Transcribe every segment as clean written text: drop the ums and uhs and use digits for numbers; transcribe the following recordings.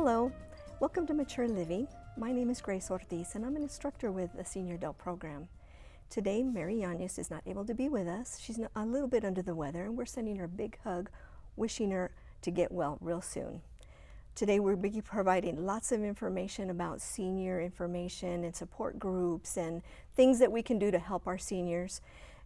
Hello, welcome to Mature Living. My name is Grace Ortiz and I'm an instructor with the Senior Adult Program. Today, Mary Yanez is not able to be with us. She's a little bit under the weather and we're sending her a big hug, wishing her to get well real soon. Today we'll be providing lots of information about senior information and support groups and things that we can do to help our seniors.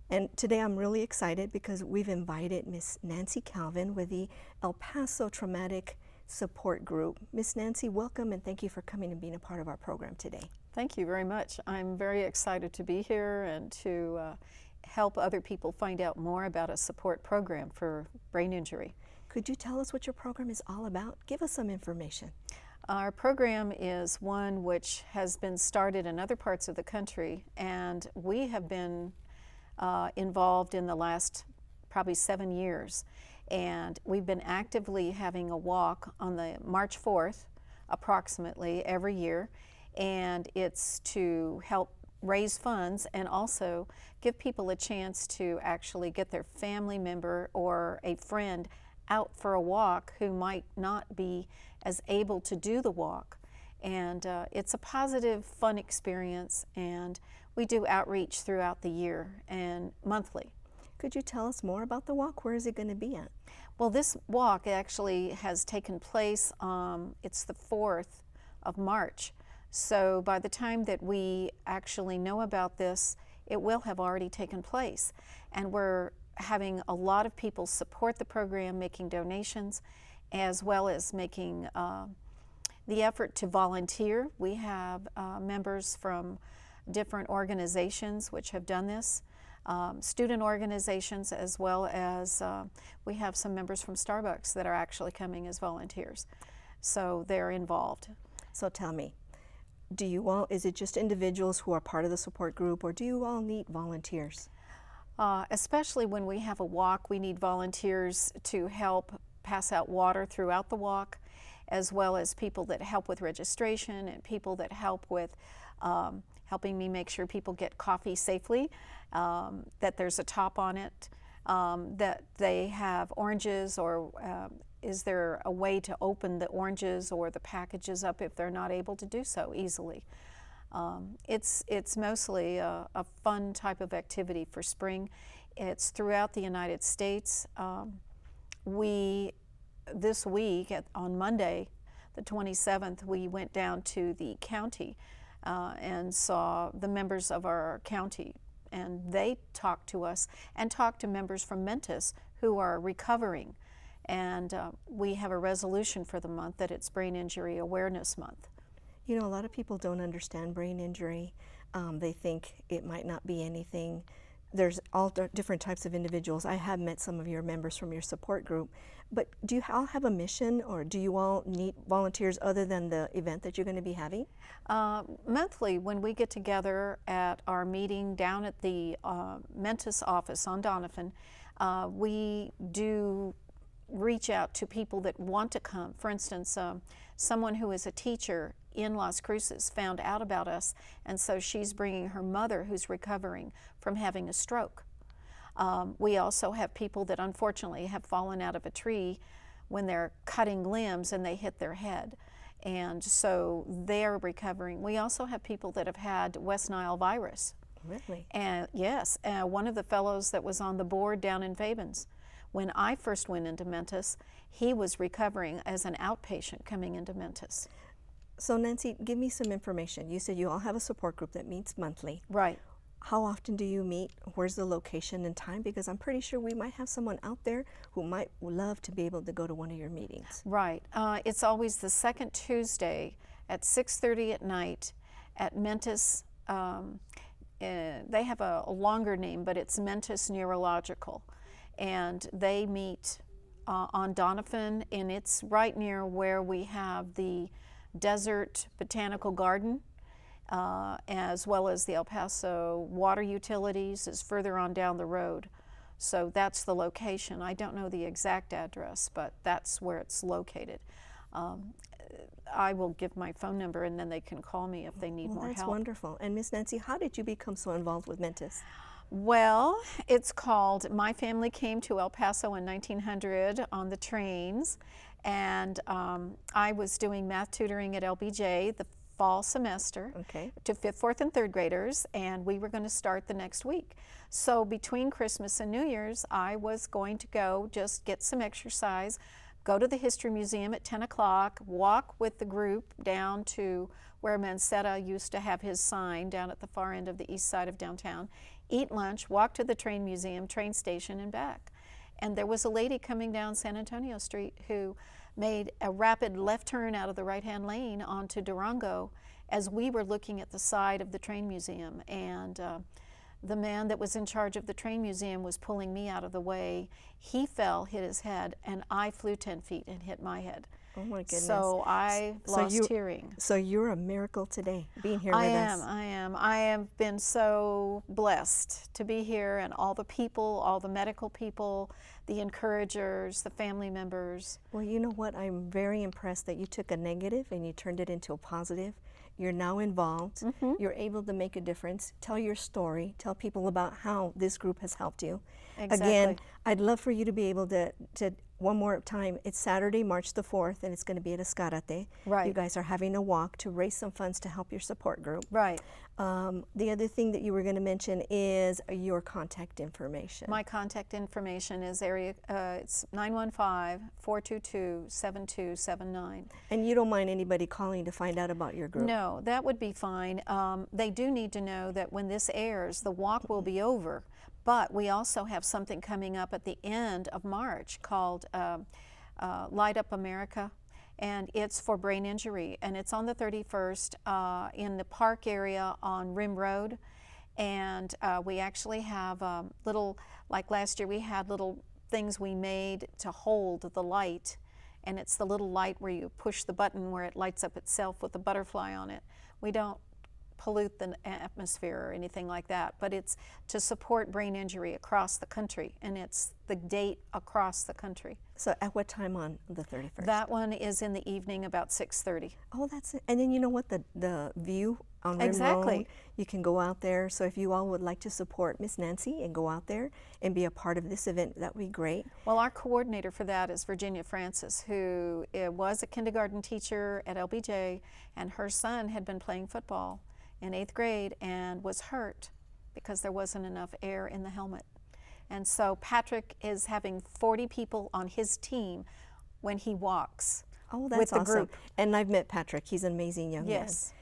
And today I'm really excited because we've invited Miss Nancy Calvin with the El Paso Traumatic Support Group. Miss Nancy, welcome and thank you for coming and being a part of our program today. Thank you very much. I'm very excited to be here and to help other people find out more about a support program for brain injury. Could you tell us what your program is all about? Give us some information. Our program is one which has been started in other parts of the country, and we have been involved in the last probably 7 years. And we've been actively having a walk on the March 4th, approximately, every year. And it's to help raise funds and also give people a chance to actually get their family member or a friend out for a walk who might not be as able to do the walk. And it's a positive, fun experience, and we do outreach throughout the year and monthly. Could you tell us more about the walk? Where is it going to be at? Well, this walk actually has taken place, it's the 4th of March. So by the time that we actually know about this, it will have already taken place. And we're having a lot of people support the program, making donations, as well as making the effort to volunteer. We have members from different organizations which have done this. Student organizations, as well as we have some members from Starbucks that are actually coming as volunteers. So they're involved. So tell me, do you all, is it just individuals who are part of the support group, or do you all need volunteers? Especially when we have a walk, we need volunteers to help pass out water throughout the walk, as well as people that help with registration and people that help with helping me make sure people get coffee safely, that there's a top on it, that they have oranges, or is there a way to open the oranges or the packages up if they're not able to do so easily. It's mostly a fun type of activity for spring. It's throughout the United States. This week, on Monday, the 27th, we went down to the county and saw the members of our county, and they talked to us and talked to members from Memphis who are recovering. And we have a resolution for the month that it's Brain Injury Awareness Month. You know, a lot of people don't understand brain injury. They think it might not be anything. There's all different types of individuals. I have met some of your members from your support group, but do you all have a mission, or do you all need volunteers other than the event that you're going to be having? Monthly, when we get together at our meeting down at the Memphis office on Donovan, we do reach out to people that want to come. For instance, someone who is a teacher in Las Cruces found out about us, and so she's bringing her mother who's recovering from having a stroke. We also have people that unfortunately have fallen out of a tree when they're cutting limbs and they hit their head, and so they're recovering. We also have people that have had West Nile virus. Really? And yes, one of the fellows that was on the board down in Fabens, when I first went into Memphis, he was recovering as an outpatient coming into Memphis. So Nancy, give me some information. You said you all have a support group that meets monthly. Right. How often do you meet? Where's the location and time? Because I'm pretty sure we might have someone out there who might love to be able to go to one of your meetings. Right. It's always the second Tuesday at 6:30 at night at Memphis. They have a longer name, but it's Memphis Neurological. And they meet on Donovan, and it's right near where we have the Desert Botanical Garden, as well as the El Paso Water Utilities is further on down the road. So that's the location. I don't know the exact address, but that's where it's located. I will give my phone number, and then they can call me if they need more help. That's wonderful. And Miss Nancy, how did you become so involved with Memphis? Well, it's called, my family came to El Paso in 1900 on the trains, And I was doing math tutoring at LBJ the fall semester to 5th, 4th, and 3rd graders, and we were going to start the next week. So between Christmas and New Year's, I was going to go just get some exercise, go to the History Museum at 10 o'clock, walk with the group down to where Mancetta used to have his sign down at the far end of the east side of downtown, eat lunch, walk to the train museum, train station, and back. And there was a lady coming down San Antonio Street who made a rapid left turn out of the right-hand lane onto Durango as we were looking at the side of the train museum. And the man that was in charge of the train museum was pulling me out of the way. He fell, hit his head, and I flew 10 feet and hit my head. Oh my goodness. So I lost hearing. So you're a miracle today, being here with us. I am. I have been so blessed to be here, and all the people, all the medical people, the encouragers, the family members. Well, you know what? I'm very impressed that you took a negative and you turned it into a positive. You're now involved. You're able to make a difference. Tell your story. Tell people about how this group has helped you. Exactly. Again, I'd love for you to be able to one more time. It's Saturday, March the 4th, and it's going to be at Ascarate. Right. You guys are having a walk to raise some funds to help your support group. Right. The other thing that you were going to mention is your contact information. My contact information is it's 915-422-7279. And you don't mind anybody calling to find out about your group? No, that would be fine. They do need to know that when this airs, the walk will be over. But we also have something coming up at the end of March called Light Up America, and it's for brain injury, and it's on the 31st in the park area on Rim Road. And we actually have little, like last year we had little things we made to hold the light, and it's the little light where you push the button where it lights up itself with a butterfly on it. We don't pollute the atmosphere or anything like that, but it's to support brain injury across the country, and it's the date across the country. So at what time on the 31st? That one is in the evening about 6:30. Oh, that's it. And then you know what, the view on Rim Road, you can go out there. So if you all would like to support Miss Nancy and go out there and be a part of this event, that would be great. Well, our coordinator for that is Virginia Francis, who was a kindergarten teacher at LBJ, and her son had been playing football in 8th grade and was hurt because there wasn't enough air in the helmet. And so Patrick is having 40 people on his team when he walks. Oh, that's with the awesome. group. And I've met Patrick. He's an amazing young man. Yes.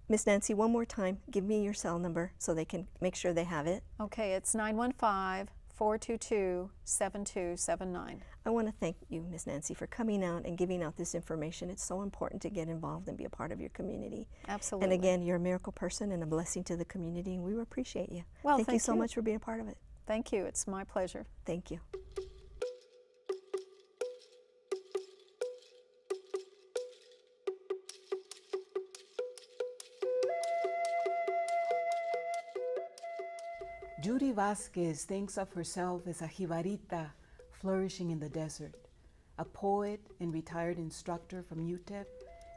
Miss Nancy, one more time, give me your cell number so they can make sure they have it. Okay, it's 915-422-7279. I want to thank you, Miss Nancy, for coming out and giving out this information. It's so important to get involved and be a part of your community. Absolutely. And again, you're a miracle person and a blessing to the community, and we appreciate you. Well, thank you so much for being a part of it. Thank you. It's my pleasure. Thank you. Judy Vasquez thinks of herself as a jibarita flourishing in the desert. A poet and retired instructor from UTEP,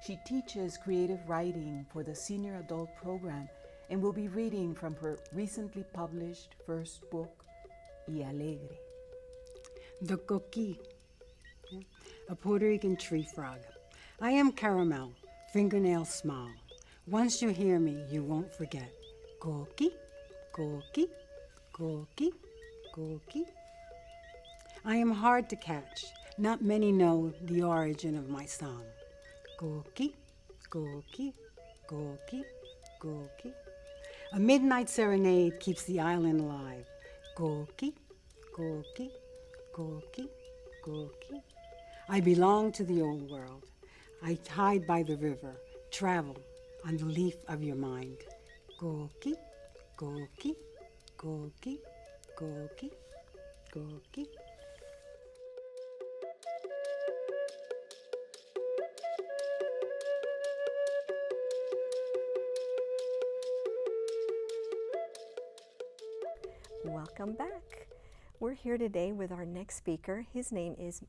she teaches creative writing for the senior adult program and will be reading from her recently published first book, Y Alegre. The coqui, a Puerto Rican tree frog. I am caramel, fingernail small. Once you hear me, you won't forget. Coqui, coqui, coqui, coqui. I am hard to catch. Not many know the origin of my song. Coqui, coqui, coqui, coqui. A midnight serenade keeps the island alive. Coqui, coqui, coqui, coqui. I belong to the old world. I hide by the river, travel on the leaf of your mind. Coqui, coqui, coqui, coqui, coqui. Welcome back. We're here today with our next speaker. His name is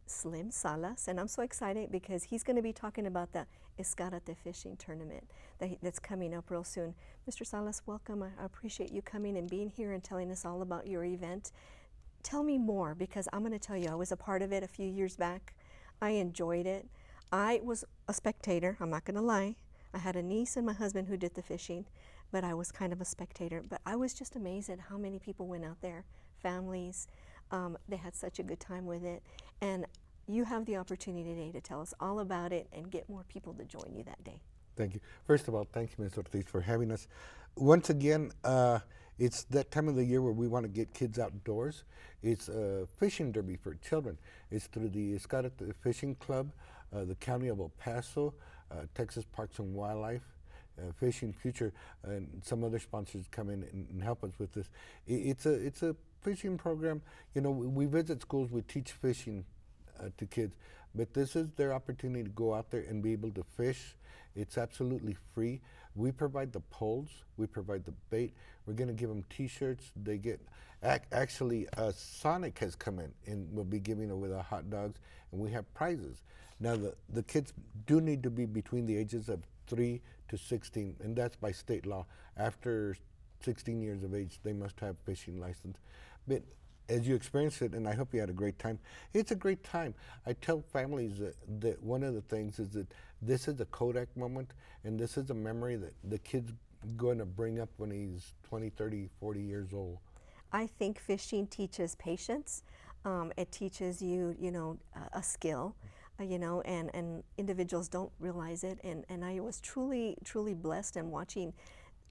Slim Salas, and I'm so excited because he's going to be talking about the Ascarate Fishing Tournament that's coming up real soon. Mr. Salas, welcome. I appreciate you coming and being here and telling us all about your event. Tell me more, because I'm going to tell you, I was a part of it a few years back. I enjoyed it. I was a spectator, I'm not going to lie. I had a niece and my husband who did the fishing, but I was kind of a spectator. But I was just amazed at how many people went out there, families. They had such a good time with it. And you have the opportunity today to tell us all about it and get more people to join you that day. Thank you. First of all, thank you, Ms. Ortiz, for having us. Once again, it's that time of the year where we want to get kids outdoors. It's a fishing derby for children. It's through the Ascarate Fishing Club, the County of El Paso, Texas Parks and Wildlife, Fishing Future, and some other sponsors come in and help us with this. It's a fishing program. You know, we visit schools, we teach fishing to kids, but this is their opportunity to go out there and be able to fish. It's absolutely free. We provide the poles, we provide the bait. We're going to give them T-shirts. They get, actually, Sonic has come in and will be giving away the hot dogs, and we have prizes. Now, the kids do need to be between the ages of 3 to 16, and that's by state law. After 16 years of age, they must have fishing license. But as you experience it, and I hope you had a great time, it's a great time. I tell families that one of the things is that this is a Kodak moment, and this is a memory that the kid's going to bring up when he's 20, 30, 40 years old. I think fishing teaches patience. It teaches you, a skill, and individuals don't realize it. And I was truly, truly blessed in watching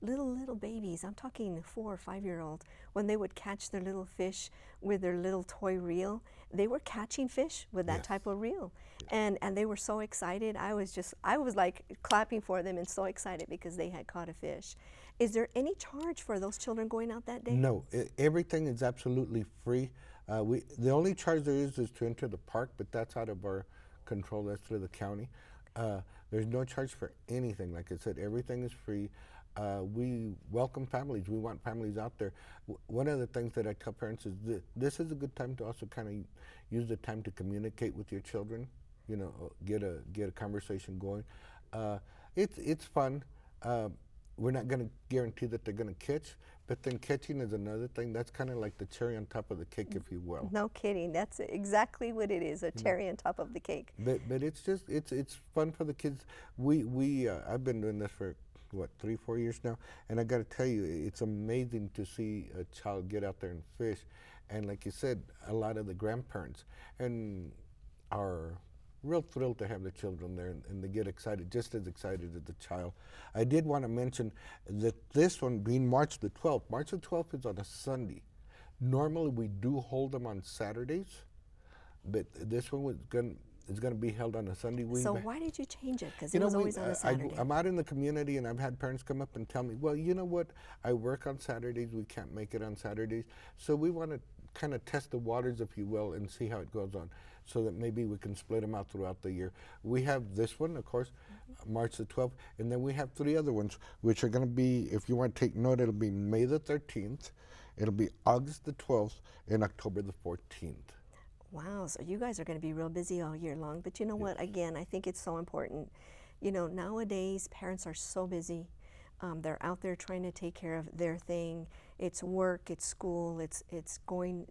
little babies, I'm talking 4 or 5-year-old, when they would catch their little fish with their little toy reel, they were catching fish with that type of reel. And they were so excited. I was like clapping for them and so excited because they had caught a fish. Is there any charge for those children going out that day? No, everything is absolutely free. The only charge there is to enter the park, but that's out of our control. That's through the county. There's no charge for anything. Like I said, everything is free. We welcome families. We want families out there. One of the things that I tell parents is that this is a good time to also kind of use the time to communicate with your children. Get a conversation going. It's fun. We're not going to guarantee that they're going to catch, but then catching is another thing. That's kind of like the cherry on top of the cake, if you will. No kidding. That's exactly what it is, a cherry on top of the cake. But it's just it's fun for the kids. I've been doing this for 3-4 years now, and I got to tell you, it's amazing to see a child get out there and fish. And like you said, a lot of the grandparents are real thrilled to have the children there, and they get excited, just as excited as the child. I did want to mention that this one being March the 12th. March the 12th is on a Sunday. Normally we do hold them on Saturdays, but this one is going to be held on a Sunday. So why did you change it? Because it was always on a Saturday. I'm out in the community, and I've had parents come up and tell me, well, you know what, I work on Saturdays, we can't make it on Saturdays, so we want to kind of test the waters, if you will, and see how it goes on, so that maybe we can split them out throughout the year. We have this one, of course, March the 12th, and then we have 3 other ones, which are going to be, if you want to take note, it'll be May the 13th, it'll be August the 12th, and October the 14th. Wow, so you guys are going to be real busy all year long. But you know what, again, I think it's so important. Nowadays, parents are so busy. They're out there trying to take care of their thing. It's work, it's school, it's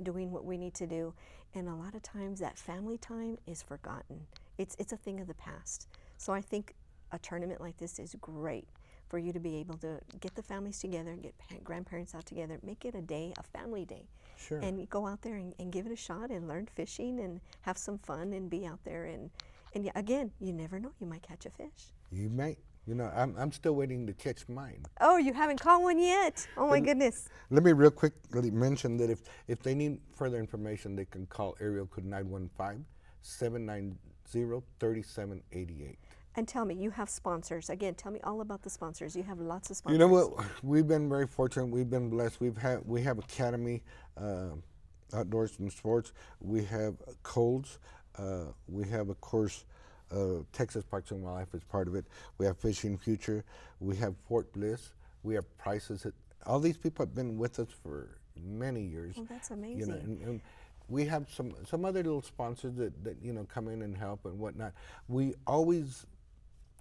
doing what we need to do. And a lot of times that family time is forgotten. It's a thing of the past. So I think a tournament like this is great for you to be able to get the families together, get grandparents out together, make it a family day. Sure. And go out there and give it a shot and learn fishing and have some fun and be out there. And again, you never know, you might catch a fish. You might. I'm still waiting to catch mine. Oh, you haven't caught one yet? Oh my goodness. Let me real quickly mention that if they need further information, they can call area code 915-790-3788. And tell me, you have sponsors. Again, tell me all about the sponsors. You have lots of sponsors. You know what? We've been very fortunate. We've been blessed. We have Academy Outdoors and Sports. We have Coles. We have, of course, Texas Parks and Wildlife is part of it. We have Fishing Future. We have Fort Bliss. We have Prices. All these people have been with us for many years. Well, that's amazing. And we have some other little sponsors that come in and help and whatnot.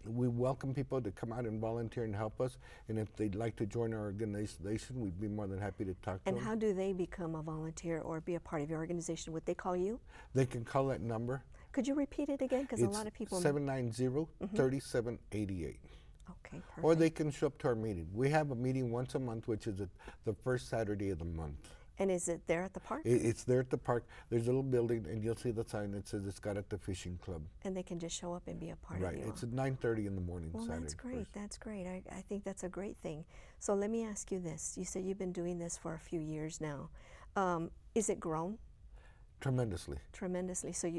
We welcome people to come out and volunteer and help us. And if they'd like to join our organization, we'd be more than happy to talk to them. And how do they become a volunteer or be a part of your organization? Would they call you? They can call that number. Could you repeat it again? Because a It's lot of people. 790-3788. Okay, perfect. Or they can show up to our meeting. We have a meeting once a month, which is the first Saturday of the month. And is it there at the park? It's there at the park. There's a little building, and you'll see the sign that says Ascarate Fishing Club. And they can just show up and be a part Right. of you all. It's at 9:30 in the morning. Well, Saturday. that's great. first. That's great. I think that's a great thing. So let me ask you this. You said you've been doing this for a few years now. Is it grown? Tremendously. Tremendously. So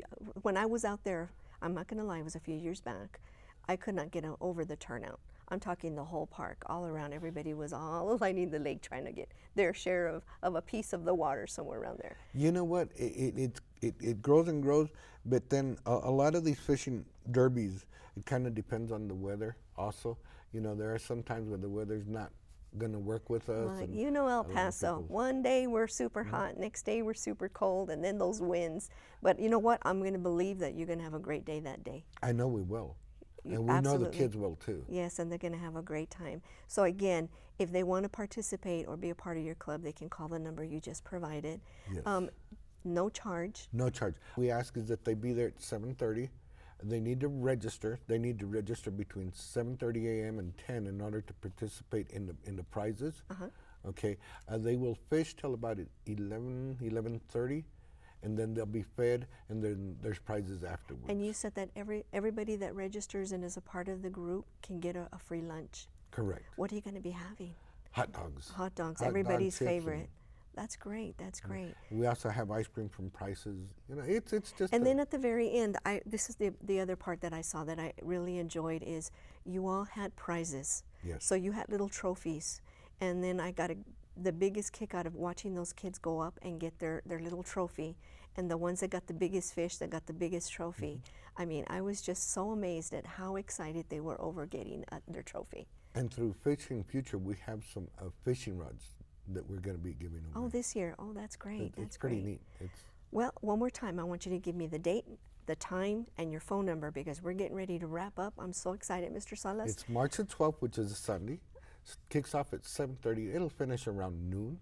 when I was out there, I'm not going to lie, it was a few years back, I could not get over the turnout. I'm talking the whole park, all around. Everybody was all lining the lake trying to get their share of a piece of the water somewhere around there. You know what? It grows and grows, but then a lot of these fishing derbies, it kind of depends on the weather also. You know, there are some times when the weather's not going to work with us. Well, and you know El a lot of Paso, people- one day we're super hot, next day we're super cold, and then those winds. But you know what? I'm going to believe that you're going to have a great day that day. I know we will. You- And we know the absolutely. kids will too. Yes, and they're going to have a great time. So again, if they want to participate or be a part of your club, they can call the number you just provided. Yes. No charge. No charge. We ask is that they be there at 7:30. They need to register. They need to register between 7:30 a.m. and 10 in order to participate in the prizes. Okay. They will fish till about 11:30, and then they'll be fed, and then there's prizes afterwards. And you said that everybody that registers and is a part of the group can get a free lunch. Correct. What are you going to be having? Hot dogs. Hot dogs, Hot dog everybody's chips and- favorite. That's great. That's great. We also have ice cream from Prices. You know, it's just. And then at the very end, this is the other part that I saw that I really enjoyed is you all had prizes. Yes. So you had little trophies, and then I got the biggest kick out of watching those kids go up and get their little trophy, and the ones that got the biggest fish that got the biggest trophy. I mean, I was just so amazed at how excited they were over getting their trophy. And through Fishing Future, we have some fishing rods that we're going to be giving away. Oh, this year. Oh, that's great. It's That's pretty great. neat. Well, one more time, I want you to give me the date, the time, and your phone number because we're getting ready to wrap up. I'm so excited, Mr. Salas. It's March the 12th, which is a Sunday. Kicks off at 7:30. It'll finish around noon.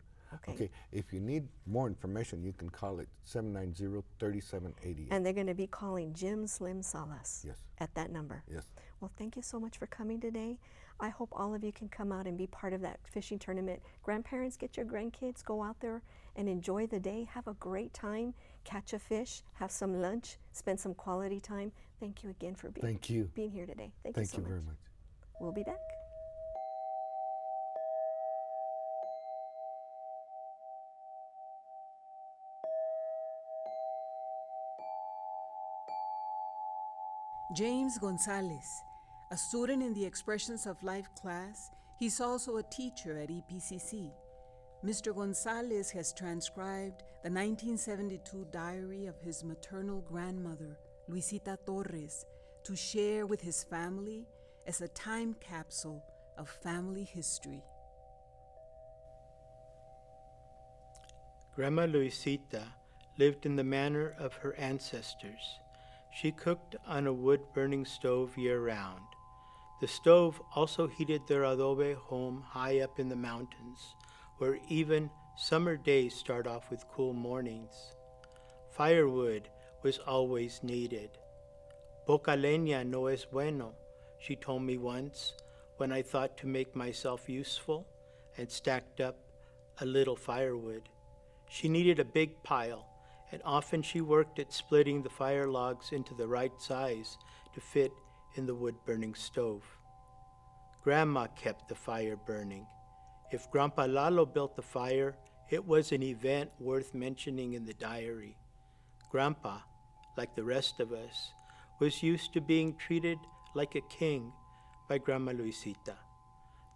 Okay. If you need more information, you can call it 790-3788. And they're going to be calling Jim Slim Salas Yes. at that number. Yes. Well, thank you so much for coming today. I hope all of you can come out and be part of that fishing tournament. Grandparents, get your grandkids, go out there and enjoy the day. Have a great time. Catch a fish, have some lunch, spend some quality time. Thank you again for Thank you. being here today. Thank you so Thank you much. very much. We'll be back. James Gonzalez, a student in the Expressions of Life class, he's also a teacher at EPCC. Mr. Gonzalez has transcribed the 1972 diary of his maternal grandmother, Luisita Torres, to share with his family as a time capsule of family history. Grandma Luisita lived in the manner of her ancestors. She cooked on a wood-burning stove year-round. The stove also heated their adobe home high up in the mountains, where even summer days start off with cool mornings. Firewood was always needed. Poca leña no es bueno, she told me once, when I thought to make myself useful and stacked up a little firewood. She needed a big pile, and often she worked at splitting the fire logs into the right size to fit in the wood-burning stove. Grandma kept the fire burning. If Grandpa Lalo built the fire, it was an event worth mentioning in the diary. Grandpa, like the rest of us, was used to being treated like a king by Grandma Luisita.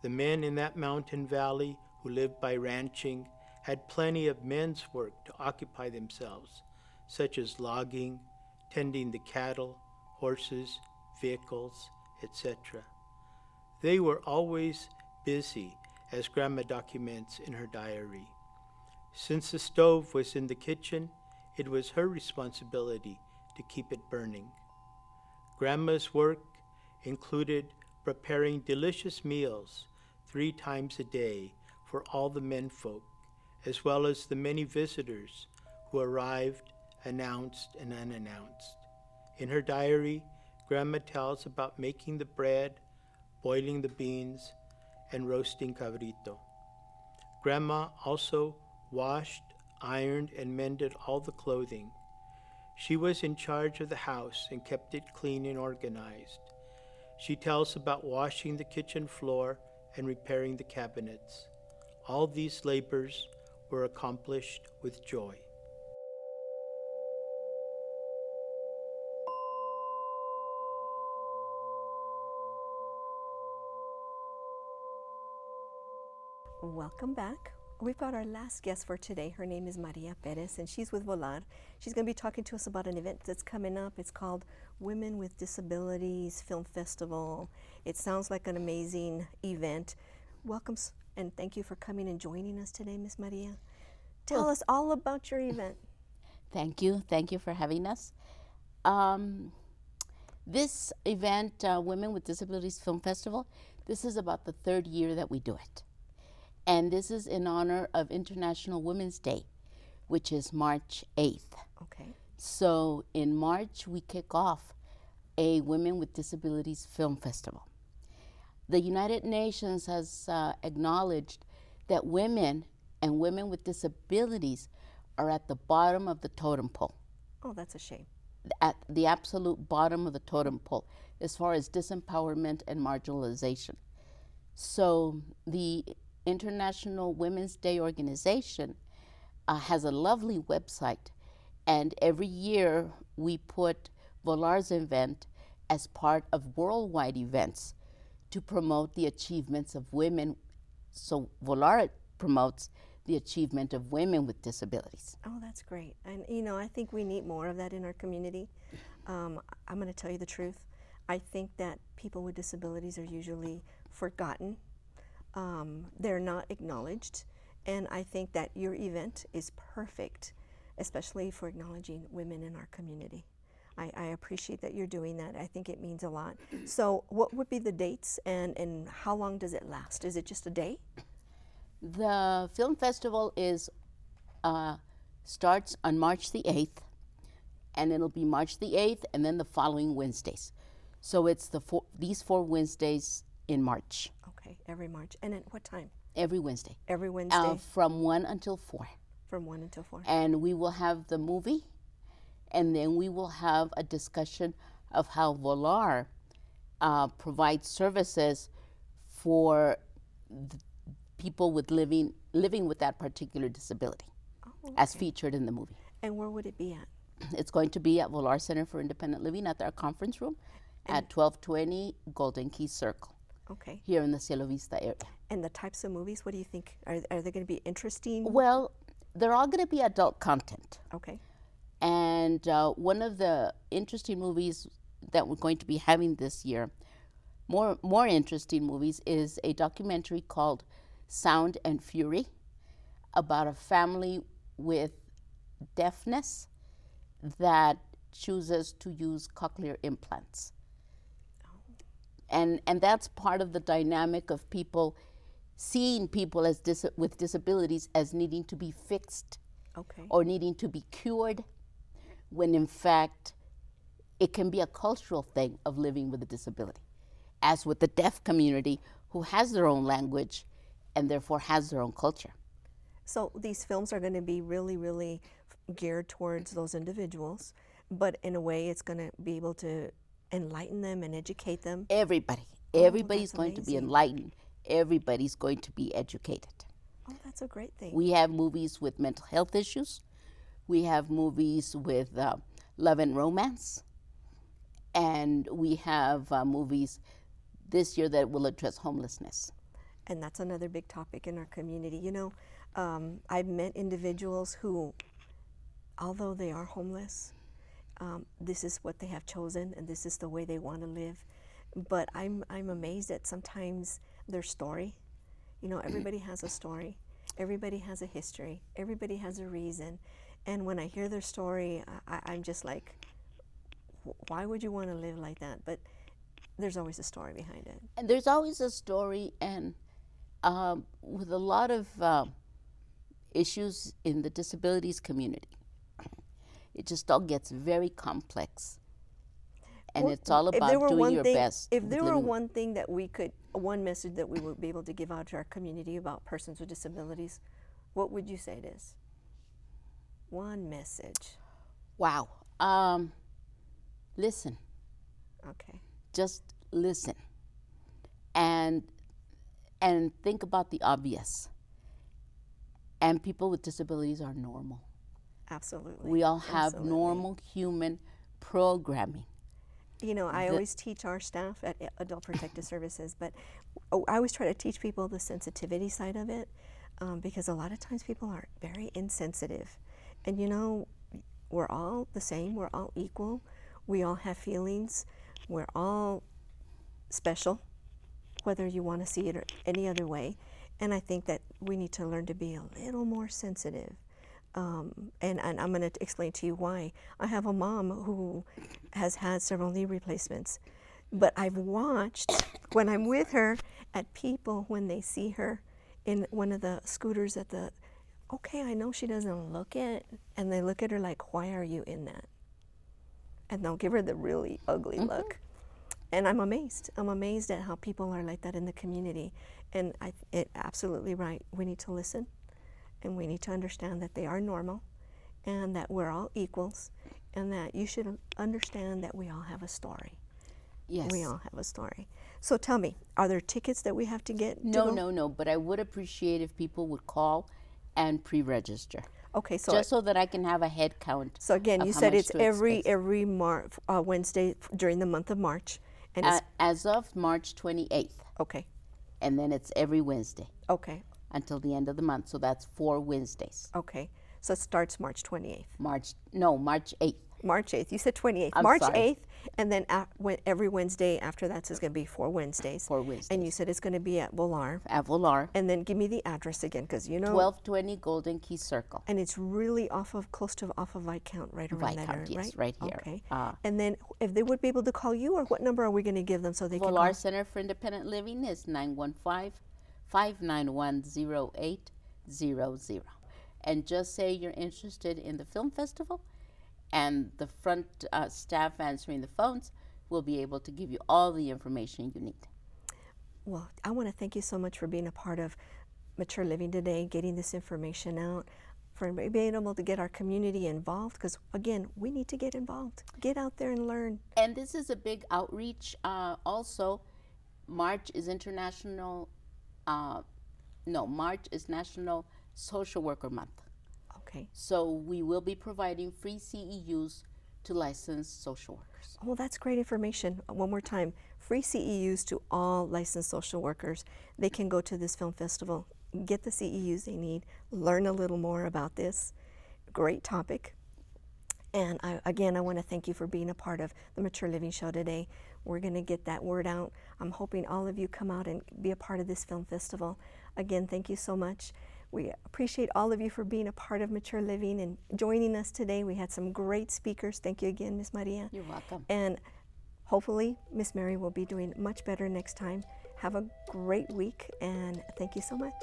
The men in that mountain valley who lived by ranching had plenty of men's work to occupy themselves, such as logging, tending the cattle, horses, vehicles, etc. They were always busy, as Grandma documents in her diary. Since the stove was in the kitchen, it was her responsibility to keep it burning. Grandma's work included preparing delicious meals 3 times a day for all the menfolk, as well as the many visitors who arrived announced and unannounced. In her diary, Grandma tells about making the bread, boiling the beans, and roasting cabrito. Grandma also washed, ironed, and mended all the clothing. She was in charge of the house and kept it clean and organized. She tells about washing the kitchen floor and repairing the cabinets. All these labors were accomplished with joy. Welcome back. We've got our last guest for today. Her name is Maria Perez, and she's with Volar. She's going to be talking to us about an event that's coming up. It's called Women with Disabilities Film Festival. It sounds like an amazing event. Welcome, and thank you for coming and joining us today, Miss Maria. Tell us all about your event. Thank you. Thank you for having us. This event, Women with Disabilities Film Festival, this is about the third year that we do it. And this is in honor of International Women's Day, which is March 8th. Okay. So in March, we kick off a Women with Disabilities Film Festival. The United Nations has acknowledged that women and women with disabilities are at the bottom of the totem pole. Oh, that's a shame. At the absolute bottom of the totem pole as far as disempowerment and marginalization. So the International Women's Day organization has a lovely website, and every year we put Volar's event as part of worldwide events to promote the achievements of women. So Volar promotes the achievement of women with disabilities. Oh, that's great. And you know, I think we need more of that in our community. I'm going to tell you the truth. I think that people with disabilities are usually forgotten. They're not acknowledged, and I think that your event is perfect, especially for acknowledging women in our community. I appreciate that you're doing that. I think it means a lot. So what would be the dates, and how long does it last? Is it just a day? The film festival starts on March the 8th, and it'll be March the 8th and then the following Wednesdays. So it's these 4 Wednesdays in March. Okay, every March. And at what time? Every Wednesday. Every Wednesday? From 1 until 4. From 1 until 4. And we will have the movie, and then we will have a discussion of how Volar provides services for people with living with that particular disability, as featured in the movie. And where would it be at? It's going to be at Volar Center for Independent Living at our conference room at 1220 Golden Key Circle. Okay. Here in the Cielo Vista area. And the types of movies, what do you think? Are they going to be interesting? Well, they're all going to be adult content. Okay. And one of the interesting movies that we're going to be having this year, more interesting movies, is a documentary called Sound and Fury about a family with deafness that chooses to use cochlear implants. And that's part of the dynamic of people seeing people as with disabilities as needing to be fixed or needing to be cured, when in fact it can be a cultural thing of living with a disability, as with the deaf community who has their own language and therefore has their own culture. So these films are going to be really, really geared towards those individuals, but in a way it's going to be able to enlighten them and educate them. Everybody's going to be enlightened. Everybody's going to be educated. Oh, that's a great thing. We have movies with mental health issues. We have movies with love and romance. And we have movies this year that will address homelessness. And that's another big topic in our community. You know, I've met individuals who, although they are homeless, this is what they have chosen and this is the way they want to live. But I'm amazed at sometimes their story. You know, everybody has a story. Everybody has a history. Everybody has a reason. And when I hear their story, I'm just like, why would you want to live like that? But there's always a story behind it. And there's always a story, and with a lot of issues in the disabilities community, it just all gets very complex. And Well, it's all if there about were doing one your thing, best. If with there were living- one thing that we could, one message that we would be able to give out to our community about persons with disabilities, what would you say it is? One message. Wow. Listen. Okay. Just listen. And think about the obvious. And people with disabilities are normal. Absolutely. We all have Absolutely. normal human programming. You know, I always teach our staff at Adult Protective Services, but I always try to teach people the sensitivity side of it, because a lot of times people are very insensitive. And you know, we're all the same, we're all equal, we all have feelings, we're all special, whether you want to see it or any other way. And I think that we need to learn to be a little more sensitive. And I'm going to explain to you why. I have a mom who has had several knee replacements, but I've watched when I'm with her at people when they see her in one of the scooters at the, okay, I know she doesn't look it, and they look at her like, why are you in that? And they'll give her the really ugly look. And I'm amazed. I'm amazed at how people are like that in the community. And absolutely right. We need to listen. And we need to understand that they are normal and that we're all equals and that you should understand that we all have a story. Yes. We all have a story. So tell me, are there tickets that we have to get? No, but I would appreciate if people would call and pre-register. Okay, so just so that I can have a head count. So again, of you how said much it's to every expect. Wednesday during the month of March. And it's, As of March 28th. okay, And then it's every Wednesday okay, until the end of the month. So that's 4 Wednesdays. okay. So it starts March 28th. March 8th. March 8th. You said 28th. I'm March sorry. 8th, and then every Wednesday after that, so it's going to be 4 Wednesdays. 4 Wednesdays. And you said it's going to be at Volar. At Volar. And then give me the address again, because you know. 1220 Golden Key Circle. And it's really close to off of Viscount, right around that Viscount, area, yes, right? right here. Okay. Ah. And then if they would be able to call you, or what number are we going to give them so they can Volar call? Center for Independent Living is 915-591-0800. And just say you're interested in the film festival, and the front staff answering the phones will be able to give you all the information you need. Well, I want to thank you so much for being a part of Mature Living today, getting this information out, for being able to get our community involved, because again, we need to get involved. Get out there and learn. And this is a big outreach. Also, March is March is National Social Worker Month. Okay. So we will be providing free CEUs to licensed social workers. Well, that's great information. One more time, free CEUs to all licensed social workers. They can go to this film festival, get the CEUs they need, learn a little more about this. Great topic. And I want to thank you for being a part of the Mature Living Show today. We're going to get that word out. I'm hoping all of you come out and be a part of this film festival. Again, thank you so much. We appreciate all of you for being a part of Mature Living and joining us today. We had some great speakers. Thank you again, Ms. Maria. You're welcome. And hopefully, Ms. Mary will be doing much better next time. Have a great week, and thank you so much.